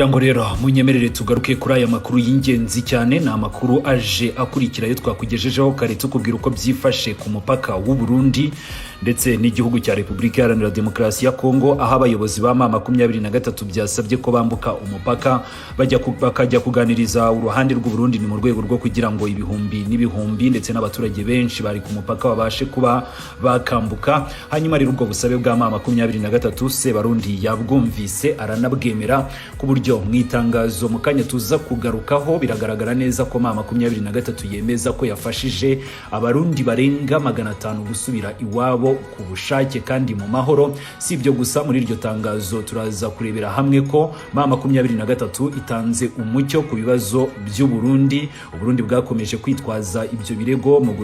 Ngo rero munyemerere tugaruke kuri aya makuru y'ingenzi cyane. Na makuru aje akurikira yo twakugejejeho kare tukubwira uko byifashe ku mupaka w'u Burundi ndetse n'igihugu cya Repubulika Iharanira Demokarasi ya Kongo, aho abayobozi ba M23 byasabye ko bambuka umupaka bakajya kuganiriza uruhande rw'u Burundi. Ni mu rwego rwo kugira ngo ibihumbi n'ibihumbi ndetse n'abaturage benshi bari ku mupaka babashe kuba bakambuka. Hanyuma rero ubwo busabe bwa M23 Sebarundi yabwumvise aranabwemera ku buryo mu itangazo mu kanya tuza kugarukaho biragaragara neza ko M23 yemeza ko yafashije abarundi barenga 500 gusubira iwabo ku bushake kandi mu mahoro. Si ibyo gusa, muri iryo tangazo turaza kurebera hamwe ko M23 itanze umucyo ku bibazo by'u Burundi. Uburundi bwakomeje kwitwaza ibyo birego mu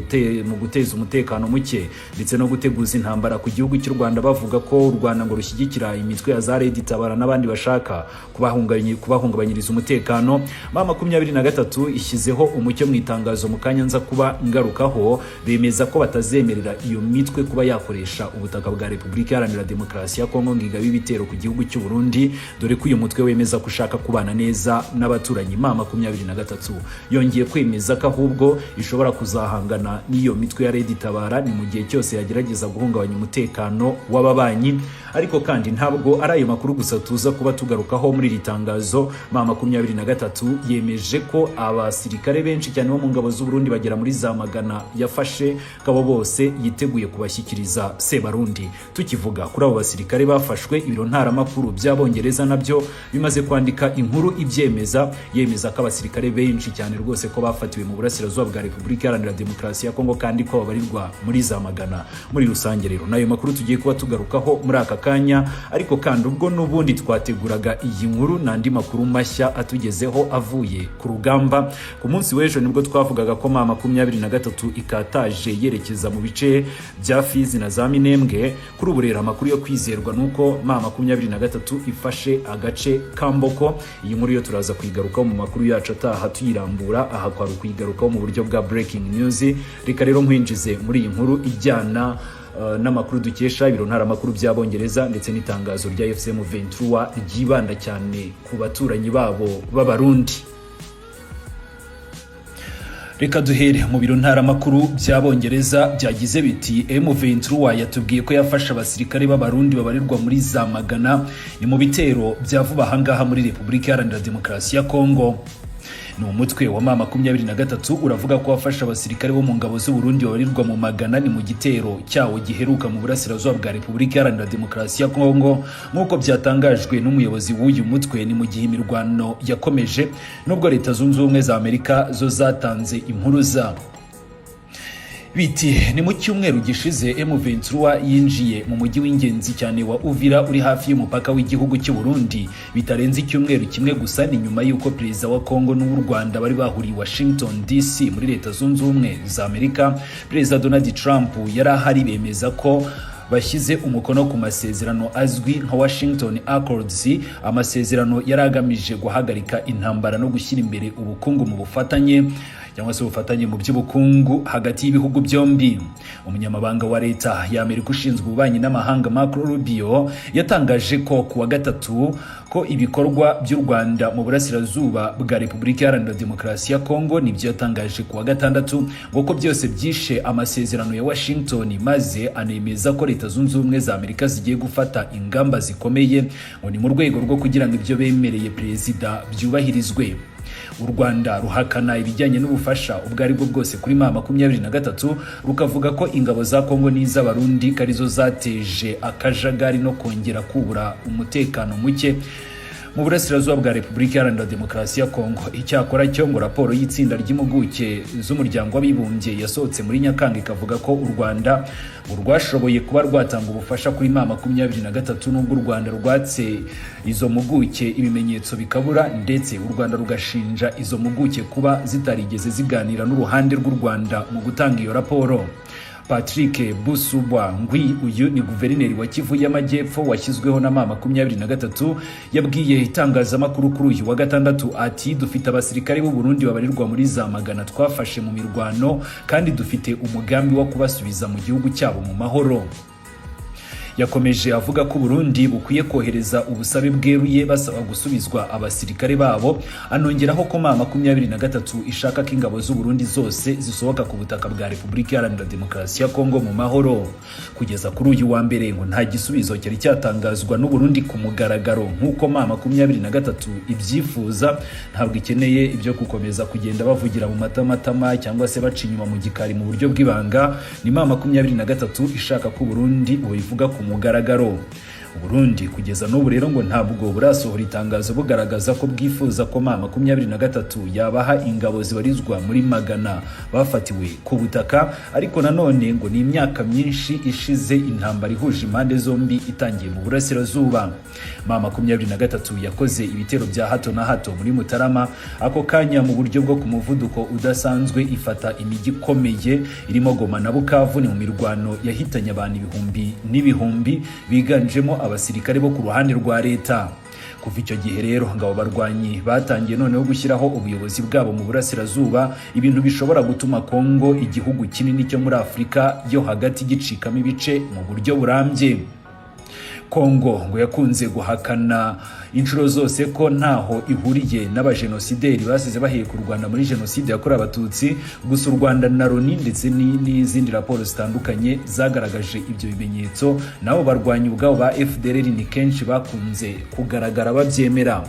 guteza umutekano muke ndetse no guteguza intambara ku gihugu cy'u Rwanda, bavuga ko u Rwanda ngo rushyigikira imitwe ya za Red Tabara n'abandi bashaka kubahungabanyiriza umutekano. M23 ishyizeho umucyo mu itangazo mu kanya nza kuba ngarukaho, bemeza ko batazemerera iyo mitwe kuba yakoresha ubutaka bwa Repubulika Iharanira Demokarasi ya Kongo ngiga bibitero ku gihugu cy'u Burundi, dore ko uyu mutwe wemeza kushaka kubana neza n'abaturanyi. M23 yongeye kwemeza ko ahubwo ishobora kuzahangana n'iyo mitwe ya Red Tabara ni mu gihe cyose yagerageza guhungabanya umutekano w'ababanyi. Ariko kandi ntabwo ari ayo makuru gusa tuza kuba tugarukaho. Muri iri tangazo M23 yemeje ko abasirikare benshi cyane bo mu ngabo z'u Burundi bagera muri za magana yafashe kabo bose yiteguye kubashyikiriza Sebarundi. Tukivuga kuri abo basirikare bafashwe, ibiro ntaramakuru by'Abongereza nabyo bimaze kwandika inkuru ibyemeza, yemeza ko abasirikare benshi cyane rwose ko bafatiwe mu burasirazuba bwa Repubulika Iharanira Demokarasi ya Kongo kandi ko babarirwa muri za magana muri rusange. Rero nayo makuru tugiye kuba tugarukaho muri aka kanya. Ariko kandi ubwo n'ubundi twateguraga iyi nkuru n'andi makuru mashya atugezeho avuye ku rugamba, ku munsi w'ejo nibwo twavugaga ko M23 ikataje yerekeza mu bice bya Fizi na za Minembwe. Kuri ubu rero amakuru yo kwizerwa nuko M23 ifashe agace Kamboko. Iyi nkuru yo turaza kuyigarukaho mu makuru yacu ataha tuyirambura, aha kwa kuyigarukaho mu buryo bwa breaking news. Reka rero nkwinjize muri iyi nkuru ijyana n'amakuru dukesha ibiro ntaramakuru by'Abongereza ndetse n'itangazo rya FCM 23 ryibanda cyane ku baturanyi babo b'Abarundi. Reka duhere mu biro ntaramakuru by'Abongereza byagize biti M23 yatubwiye ko yafasha abasirikare b'Abarundi babarirwa muri za magana ni mu bitero bya vuba ahangaha muri Repubulika Iharanira Demokarasi ya Kongo. Ni umutwe wa M23 uravuga ko wafasha abasirikare bo mu ngabo z'u Burundi babarirwa mu magana ni mu gitero cyawo giheruka mu burasirazuba bwa Repubulika Iharanira Demokarasi ya Kongo, nk'uko byatangajwe n'umuyobozi w'uyu mutwe. Ni mu gihe imirwano yakomeje nubwo Leta Zunze Ubumwe za Amerika zo zatanze impuruza. Biti ni mu cyumweru gishize M23 yinjiye mu mujyi w'ingenzi cyane wa Uvira uri hafi y'umupaka w'igihugu cy'u Burundi. Bitarenze icyumweru kimwe gusa ni nyuma y'uko Perezida wa Kongo n'u Rwanda bari bahuriye Washington DC muri Leta Zunze Ubumwe za Amerika. Perezida Donald Trump yari ahari, bemeza ko bashyize umukono ku masezerano azwi nka Washington Accords. Amasezerano yari agamije guhagarika intambara no gushyira imbere ubukungu mu bufatanye cyangwa se ubufatanye mu by'ubukungu hagati y'ibihugu byombi. Umunyamabanga wa Leta ya Amerika ushinzwe ububanyi n'amahanga Marco Rubio yatangaje ko kuwa gatatu ko ibikorwa by'u Rwanda mu burasirazuba bwa Repubulika Iharanira Demokarasi ya Kongo nibyo yatangaje kuwa gatandatu ngo ko byose byishe amasezerano ya Washington, maze anemeza ko Leta Zunze Ubumwe za Amerika zigiye gufata ingamba zikomeye ngo ni mu rwego rwo kugira ngo ibyo bemereye perezida byubahirizwe. U Rwanda ruhakana ibijyanye n'ubufasha ubwo ari bwo bwose kuri M23, rukavuga ko ingabo za Kongo n'iz'Abarundi karizo zateje akajagari no kongera kubura umutekano muke mu burasirazuba bwa Repubulika Iharanira Demokarasi ya Kongo. Icyakora cyo ngo raporo y'itsinda ry'impuguke z'umuryango w'abibumbye yasohotse muri Nyakanga ikavuga ko u Rwanda rwashoboye kuba rwatanga ubufasha kuri M23 n'ubwo u Rwanda rwatse izo mpuguke ibimenyetso bikabura, ndetse u Rwanda rugashinja izo mpuguke kuba zitarigeze ziganira n'uruhande rw'u Rwanda mu gutanga iyo raporo. Patrick Busubwa Ngwi, uyu ni guverineri wa Kivu y'Amajyepfo washyizweho na M23, yabwiye itangazamakuru kuri uyu wa gatandatu ati dufite abasirikare b'u Burundi babarirwa muri za magana twafashe mu mirwano kandi dufite umugambi wo kubasubiza mu gihugu cyabo mu mahoro. yakomeje avuga ko Burundi bukwiye kohereza ubusabe bweruye basaba gusubizwa abasirikare babo, anongeraho ko M23 ishaka ko ingabo z'u Burundi zose zisohoka ku butaka bwa Repubulika Iharanira Demokarasi ya Kongo mu mahoro. Kugeza kuri uyu wa mbere ngo nta gisubizo cyari cyatangazwa n'u Burundi ku mugaragaro nk'uko M23 ibyifuza, ntabwo ikeneye ibyo gukomeza kugenda bavugira mu matamatama cyangwa se baca inyuma mu gikari mu buryo bw'ibanga. Ni M23 ishaka ko Burundi bubivuga ku mugaragaro. Burundi kugeza n'ubu rero ngo ntabwo burasohora itangazo bugaragaza ko bwifuza ko M23 yabaha ingabo zibarizwa muri magana bafatiwe ku butaka, ariko nanone ngo ni imyaka myinshi ishize intambara ihuje impande zombi itangiye mu burasirazuba. M23 yakoze ibitero bya hato na hato muri Mutarama, ako kanya mu buryo bwo ku muvuduko udasanzwe ifata imijyi ikomeye irimo Goma na Bukavu. Ni mu mirwano yahitanye abantu ibihumbi n'ibihumbi biganjemo abasirikare bo ku ruhande rwa leta. Kuva icyo gihe rero ngabo barwanyi batangiye noneho gushyiraho ubuyobozi bwabo mu burasirazuba, ibintu bishobora gutuma Kongo, igihugu kinini cyo muri Afurika yo hagati, gicikamo ibice mu buryo burambye. Kongo ngo yakunze guhakana inshuro zose ko ntaho ihuriye n'abajenosideri basize bahiye ku Rwanda muri jenoside yakorewe Abatutsi. Gusa u Rwanda na Loni ndetse n'izindi raporo zitandukanye zagaragaje ibyo bimenyetso, nabo barwanyi ubwabo ba FDLR ni kenshi bakunze kugaragara babyemera.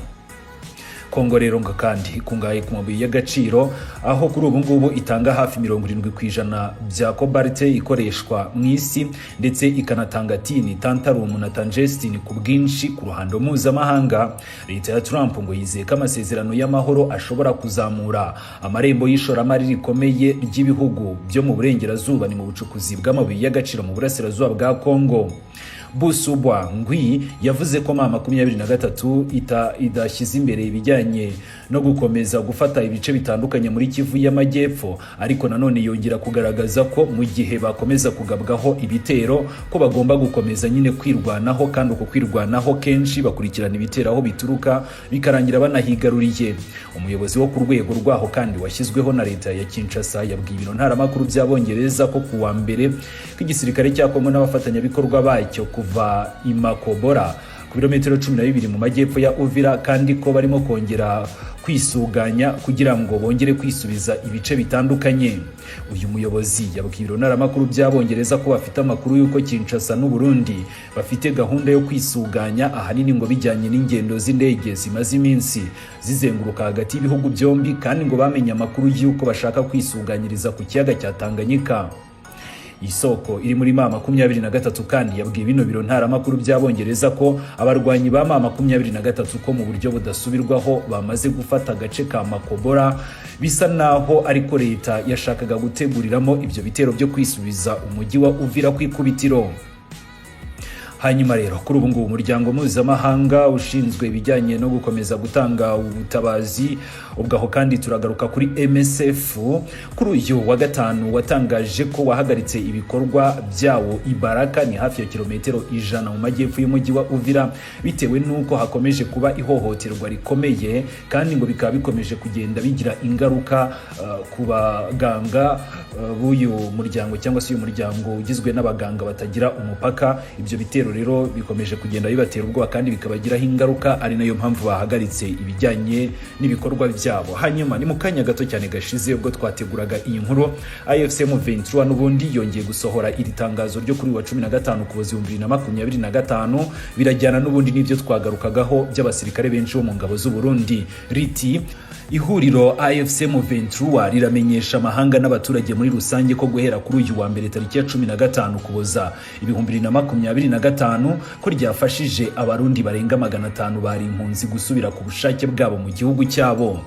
Kongo rero ngo kandi ikungahaye ku mabuye y'agaciro, aho kuri ubu ngubu itanga hafi 70% bya cobalt ikoreshwa mu isi, ndetse ikanatanga tini, tantalum na tungsten ku bwinshi ku ruhando mpuzamahanga. Leta ya Trump ngo yizeye ko amasezerano y'amahoro ashobora kuzamura amarembo y'ishoramari rikomeye ry'ibihugu byo mu burengerazuba ni mu bucukuzi bw'amabuye y'agaciro mu burasirazuba bwa Kongo. Busubwa Ngwi yavuze ko M23 idashyize imbere ibijyanye no gukomeza gufata ibice bitandukanye muri Kivu y'Amajyepfo, ariko nanone yongera kugaragaza ko mu gihe bakomeza kugabwaho ibitero ko bagomba gukomeza nyine kwirwanaho, kandi uko kwirwanaho kenshi bakurikirana ibitero aho bituruka bikarangira banahigaruriye. Umuyobozi wo ku rwego rwaho kandi washyizweho na leta ya Kinshasa yabwiye ibiro ntaramakuru by'Abongereza ko kuwa mbere k'igisirikare cya Kongo n'abafatanyabikorwa bacyo kuva Imakobora ku birometero 12 mu majyepfo ya Uvira, kandi ko barimo kongera kwisuganya kugira ngo bongere kwisubiza ibice bitandukanye. Uyu muyobozi yabwiye ibiro ntaramakuru by'Abongereza ko bafite amakuru y'uko Kinshasa n'u Burundi bafite gahunda yo kwisuganya, ahanini ngo bijyanye n'ingendo z'indege zimaze iminsi zizenguruka hagati y'ibihugu byombi, kandi ngo bamenye amakuru y'uko bashaka kwisuganyiriza ku kiyaga cya Tanganyika. Isoko iri muri M23 kandi yabwiye bino biro ntaramakuru by'Abongereza ko abarwanyi ba M23 ko mu buryo budasubirwaho bamaze gufata agace ka Makobora, bisa naho ariko leta yashakaga guteguriramo ibyo bitero byo kwisubiza umujyi wa Uvira kwikubitiro. Hanyuma rero kuri ubu ngubu umuryango mpuzamahanga ushinzwe ibijyanye no gukomeza gutanga ubutabazi, ubwaho kandi turagaruka kuri MSF, kuri uyu wa gatanu watangaje ko wahagaritse ibikorwa byawo Ibaraka, ni hafi ya kilometero 100 mu majyepfo y'umujyi wa Uvira, bitewe nuko hakomeje kuba ihohoterwa rikomeye, kandi ngo bikaba bikomeje kugenda bigira ingaruka ku baganga b'uyu muryango, cyangwa se uyu muryango ugizwe n'abaganga batagira umupaka. Ibyo bitero rero bikomeje kugenda bibatera ubwoba kandi bikabagiraho ingaruka, ari nayo mpamvu bahagaritse ibijyanye n'ibikorwa byabo. Hanyuma ni mu kanya gato cyane gashize ubwo twateguraga iyi nkuru, AFC M23 n'ubundi yongeye gusohora iri tangazo ryo kuri wa 15 Ukuboza 2025, birajyana n'ubundi n'ibyo twagarukagaho by'abasirikare benshi bo mu ngabo z'u Burundi. Riti ihuriro AFC M23 riramenyesha amahanga n'abaturage muri rusange ko guhera kuri uyu wa mbere tariki ya 15 Ukuboza 2025 ko ryafashije abarundi barenga 500 bari impunzi gusubira ku bushake bwabo mu gihugu cyabo.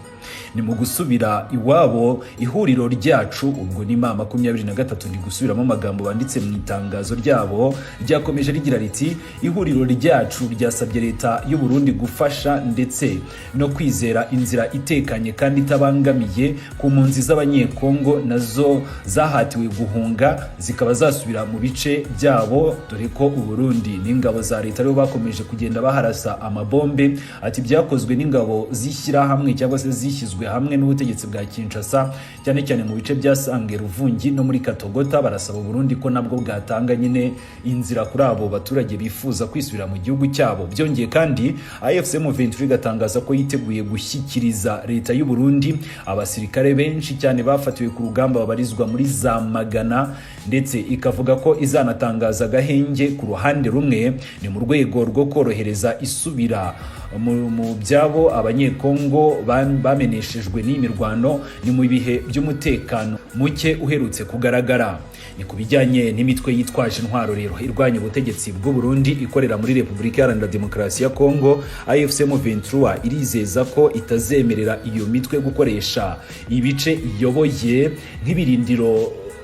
Ni mu gusubira iwabo ihuriro ryacu, ubwo ni M23 ndi gusubiramo amagambo banditse mu itangazo ryabo, ryakomeje rigira riti ihuriro ryacu ryasabye leta y'u Burundi gufasha ndetse no kwizera inzira itekanye kandi itabangamiye ku mpunzi z'abanyekongo nazo zahatiwe guhunga zikaba zasubira mu bice byabo, dore ko u Burundi n'ingabo za leta rero bakomeje kugenda baharasa amabombe. Ati byakozwe n'ingabo zishyira hamwe cyangwa se byishyizwe hamwe n'ubutegetsi bwa Kinshasa cyane cyane mu bice bya Sange, Ruvungi no muri Katogota. Barasaba Burundi ko nabwo bwatanga nyine inzira kuri abo baturage bifuza kwisubira mu gihugu cyabo. Byongeye kandi AFC M23 gatangaza ko yiteguye gushyikiriza leta y'u Burundi abasirikare benshi cyane bafatiwe ku rugamba babarizwa muri za magana, ndetse ikavuga ko izanatangaza agahenge ku ruhande rumwe ni mu rwego rwo korohereza isubira mu byabo abanyekongo bameneshejwe n'imirwano ni mu bihe by'umutekano muke uherutse kugaragara. Ni ku bijyanye n'imitwe yitwaje intwaro rero irwanya ubutegetsi bw'u Burundi ikorera muri Repubulika Iharanira Demokarasi ya Kongo, AFC M23 irizeza ko itazemerera iyo mitwe gukoresha ibice iyoboye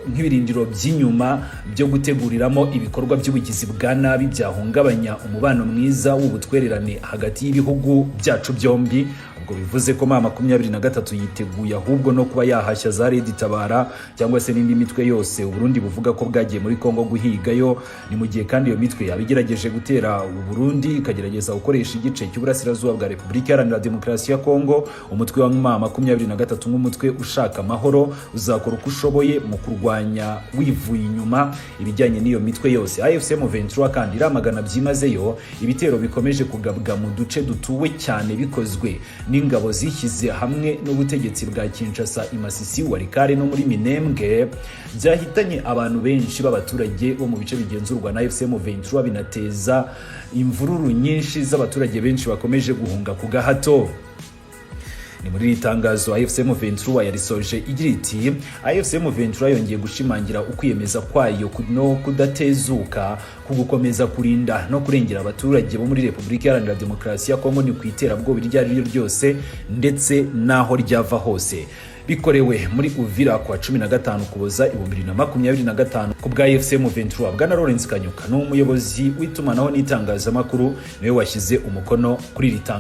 nk'ibirindiro by'inyuma byo guteguriramo ibikorwa by'ubugizi bwa nabi byahungabanya umubano mwiza w'ubutwererane hagati y'ibihugu byacu byombi. Ubwo bivuze ko M23 yiteguye ahubwo no kuba yahashya za Red Tabara cyangwa se n'indi mitwe yose u Burundi buvuga ko bwagiye muri Kongo guhigayo. Ni mu gihe kandi iyo mitwe yabigerageje gutera u Burundi ikagerageza gukoresha igice cy'uburasirazuba bwa Repubulika Iharanira Demokarasi ya Kongo. Umutwe wa M23 nk'umutwe ushaka amahoro uzakora uko ushoboye mu kurwanya wivuye inyuma ibijyanye n'iyo mitwe yose. AFC M23 kandi iramagana byimazeyo ibitero bikomeje kugabwa mu duce dutuwe cyane bikozwe n'ingabo zishyize hamwe n'ubutegetsi bwa Kinshasa i Masisi, Walikale no muri Minembwe, byahitanye abantu benshi b'abaturage bo mu bice bigenzurwa na AFC M23, binateza imvururu nyinshi z'abaturage benshi bakomeje guhunga ku gahato. Ni muri iri tangazo AFC M23 yarisoje igira iti AFC M23 yongeye gushimangira ukwiyemeza kwayo no kudatezuka ku gukomeza kurinda no kurengera abaturage bo muri Repubulika Iharanira Demokarasi ya Kongo ni kwiterabwoba iryo ari ryo ryose ndetse naho ryava hose. Bikorewe muri Uvira kwa 15 Ukuboza 2025 ku bwa AFC M23. Bwana Lawrence Kanyuka n'umuyobozi w'itumanaho n'itangazamakuru niwe washyize umukono kuri iri tangazo.